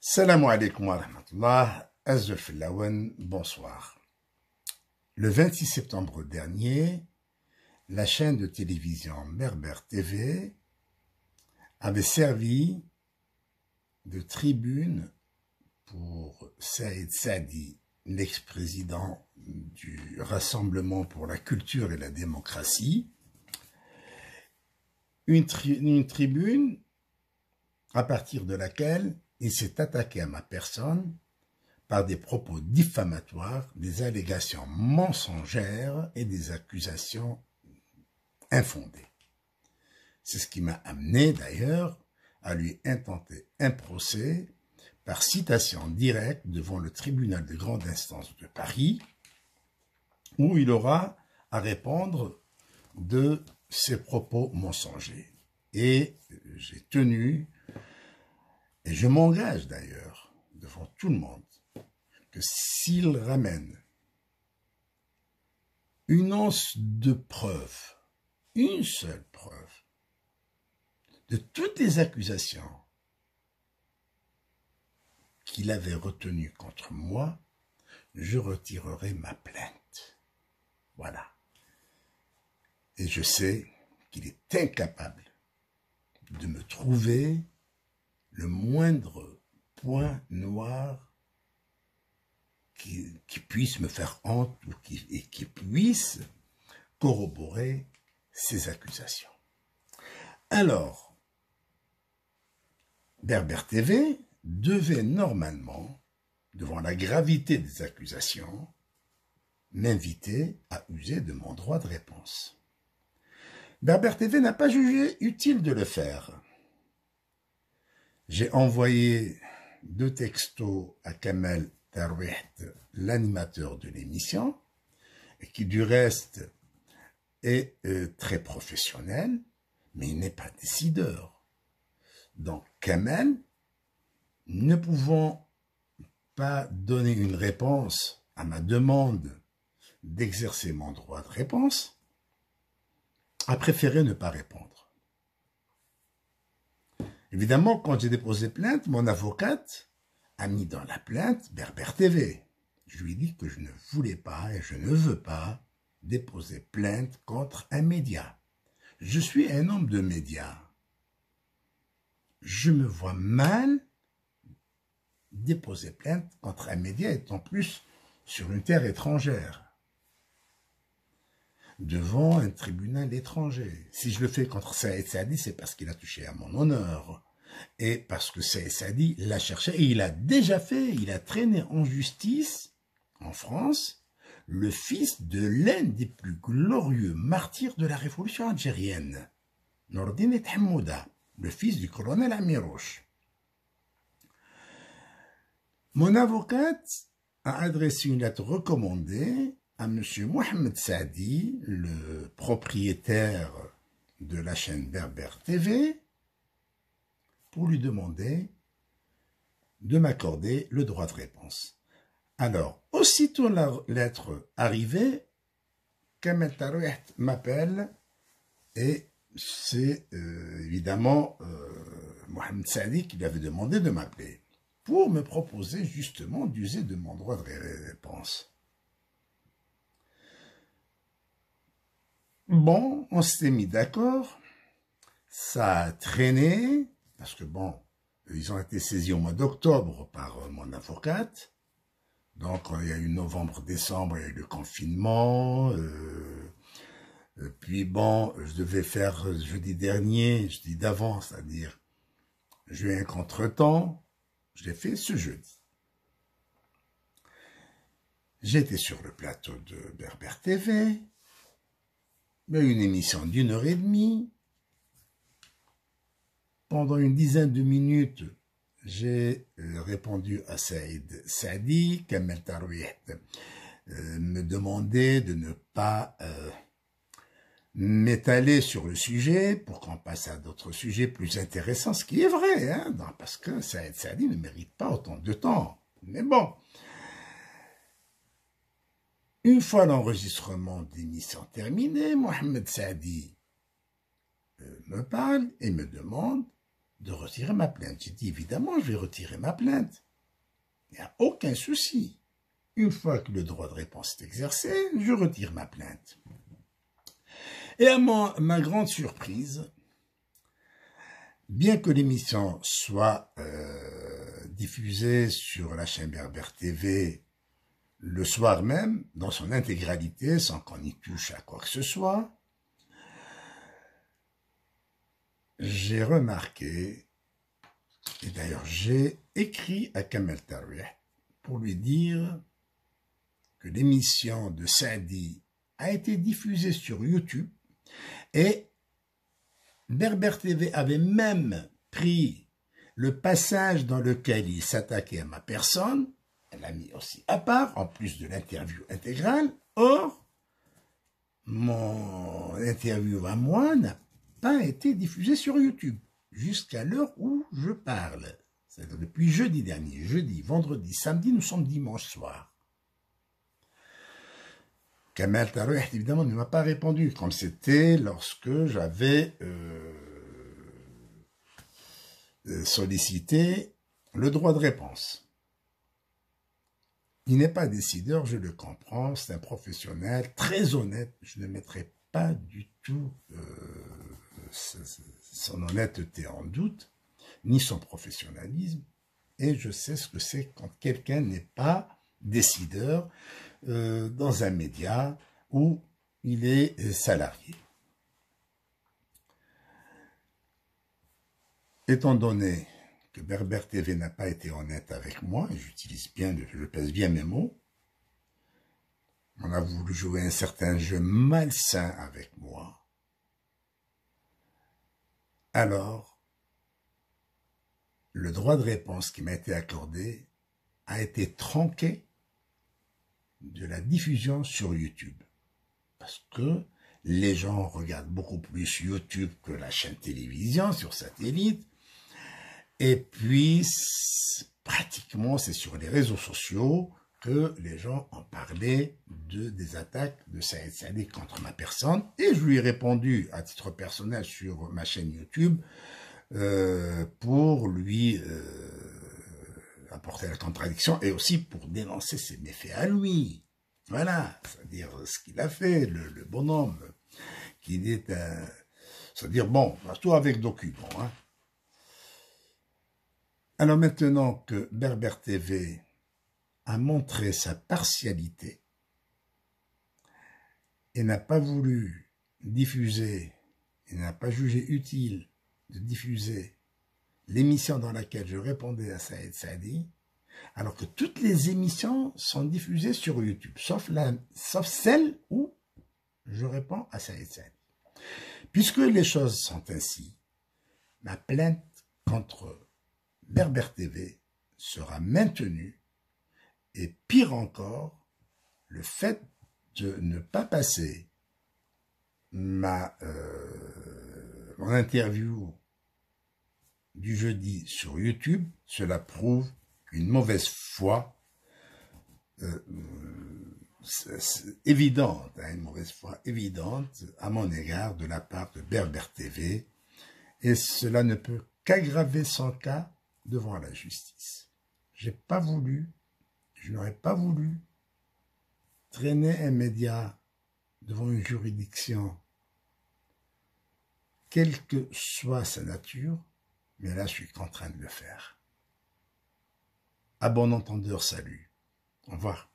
Salam alaikum wa rahmatullah, Azul Filawan, bonsoir. Le 26 septembre dernier, la chaîne de télévision Berbère TV avait servi de tribune pour Saïd Saadi, l'ex-président du Rassemblement pour la culture et la démocratie, une tribune à partir de laquelle il s'est attaqué à ma personne par des propos diffamatoires, des allégations mensongères et des accusations infondées. C'est ce qui m'a amené d'ailleurs à lui intenter un procès par citation directe devant le tribunal de grande instance de Paris, où il aura à répondre de ses propos mensongers. Et j'ai tenu, et je m'engage d'ailleurs devant tout le monde, que s'il ramène une once de preuve, une seule preuve, de toutes les accusations qu'il avait retenues contre moi, je retirerai ma plainte. Voilà. Et je sais qu'il est incapable de me trouver le moindre point noir qui puisse me faire honte ou qui puisse corroborer ces accusations. Alors, Berbère TV devait normalement, devant la gravité des accusations, m'inviter à user de mon droit de réponse. Berbère TV n'a pas jugé utile de le faire. J'ai envoyé 2 textos à Kamel Tarouih, l'animateur de l'émission, qui du reste est très professionnel, mais il n'est pas décideur. Donc Kamel, ne pouvant pas donner une réponse à ma demande d'exercer mon droit de réponse, a préféré ne pas répondre. Évidemment, quand j'ai déposé plainte, mon avocate a mis dans la plainte Berbère TV. Je lui ai dit que je ne voulais pas et je ne veux pas déposer plainte contre un média. Je suis un homme de médias. Je me vois mal déposer plainte contre un média, et en plus sur une terre étrangère, devant un tribunal étranger. Si je le fais contre Saïd Saadi, c'est parce qu'il a touché à mon honneur. Et parce que Saïd Saadi l'a cherché, et il a déjà fait, il a traîné en justice, en France, le fils de l'un des plus glorieux martyrs de la révolution algérienne, Nordine Hamouda, le fils du colonel Amirouche. Mon avocate a adressé une lettre recommandée à M. Mohamed Saadi, le propriétaire de la chaîne Berbère TV, pour lui demander de m'accorder le droit de réponse. Alors, aussitôt la lettre arrivée, Kamel Tarouih m'appelle et c'est évidemment Mohamed Saadi qui lui avait demandé de m'appeler pour me proposer justement d'user de mon droit de réponse. Bon, on s'était mis d'accord, ça a traîné, parce que bon, ils ont été saisis au mois d'octobre par mon avocate, donc il y a eu novembre, décembre, il y a eu le confinement, puis bon, je devais faire jeudi dernier, jeudi d'avant, c'est-à-dire j'ai eu un contretemps, je l'ai fait ce jeudi. J'étais sur le plateau de Berbère TV, il y a eu une émission d'1h30. Pendant une dizaine de minutes, j'ai répondu à Saïd Saadi. Kamel Tarouih me demandait de ne pas m'étaler sur le sujet pour qu'on passe à d'autres sujets plus intéressants, ce qui est vrai, hein, non, parce que Saïd Saadi ne mérite pas autant de temps. Mais bon, une fois l'enregistrement d'émission terminé, Mohamed Saadi me parle et me demande de retirer ma plainte. J'ai dit, évidemment, je vais retirer ma plainte. Il n'y a aucun souci. Une fois que le droit de réponse est exercé, je retire ma plainte. Et à ma grande surprise, bien que l'émission soit diffusée sur la chaîne Berbère TV le soir même, dans son intégralité, sans qu'on y touche à quoi que ce soit, j'ai remarqué, et d'ailleurs j'ai écrit à Kamel Tarouih pour lui dire que l'émission de Saadi a été diffusée sur YouTube et Berbère TV avait même pris le passage dans lequel il s'attaquait à ma personne, elle l'a mis aussi à part, en plus de l'interview intégrale. Or, mon interview à moi n'a pas été diffusée sur YouTube jusqu'à l'heure où je parle. C'est-à-dire depuis jeudi dernier, jeudi, vendredi, samedi, nous sommes dimanche soir. Kamel Tarouih, évidemment, ne m'a pas répondu, comme c'était lorsque j'avais sollicité le droit de réponse. Il n'est pas décideur, je le comprends, c'est un professionnel très honnête, je ne mettrai pas du tout son honnêteté en doute, ni son professionnalisme, et je sais ce que c'est quand quelqu'un n'est pas décideur dans un média où il est salarié. Étant donné que Berbère TV n'a pas été honnête avec moi, et je pèse bien mes mots, on a voulu jouer un certain jeu malsain avec moi, alors le droit de réponse qui m'a été accordé a été tronqué de la diffusion sur YouTube. Parce que les gens regardent beaucoup plus YouTube que la chaîne télévision sur satellite. Et puis, pratiquement, c'est sur les réseaux sociaux que les gens ont parlé des attaques de Saïd Saadi contre ma personne. Et je lui ai répondu à titre personnel sur ma chaîne YouTube pour lui apporter la contradiction et aussi pour dénoncer ses méfaits à lui. Voilà, c'est-à-dire ce qu'il a fait, le bonhomme, qu'il est un... C'est-à-dire, bon, tout avec documents. Hein. Alors maintenant que Berbère TV a montré sa partialité et n'a pas voulu diffuser, et n'a pas jugé utile de diffuser l'émission dans laquelle je répondais à Saïd Saadi, alors que toutes les émissions sont diffusées sur YouTube, sauf celle où je réponds à Saïd Saadi. Puisque les choses sont ainsi, ma plainte contre Berbère TV sera maintenue, et pire encore, le fait de ne pas passer mon interview du jeudi sur YouTube, cela prouve une mauvaise foi évidente, hein, une mauvaise foi évidente à mon égard de la part de Berbère TV, et cela ne peut qu'aggraver son cas devant la justice. Je n'aurais pas voulu traîner un média devant une juridiction, quelle que soit sa nature, mais là je suis contraint de le faire. À bon entendeur, salut. Au revoir.